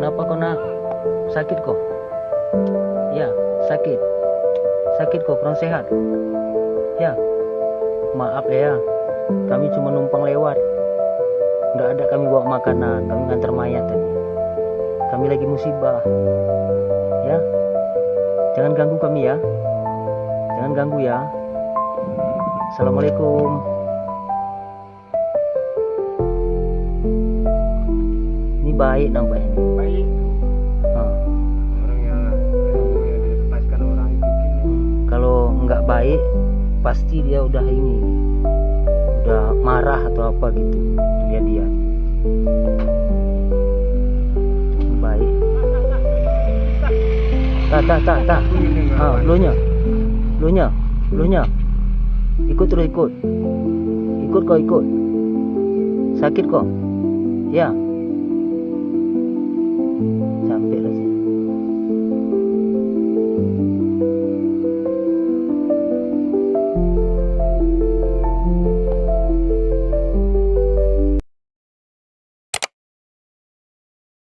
Kenapa kau nak? Sakit kok? Ya, sakit. Sakit kok, kurang sehat. Ya, maaf ya. Kami cuma numpang lewat. Nggak ada kami bawa makanan. Kami ngantar mayat tadi. Kami lagi musibah. Ya, jangan ganggu kami ya. Jangan ganggu ya. Assalamualaikum. Ini baik nampaknya. Baik. Orang yang dilepaskan orang itu Kalau nggak baik, pasti dia udah marah atau apa gitu. Dia baik. Tak. Lunya. Ikut terus ikut. Ikut. Sakit kok. Ya.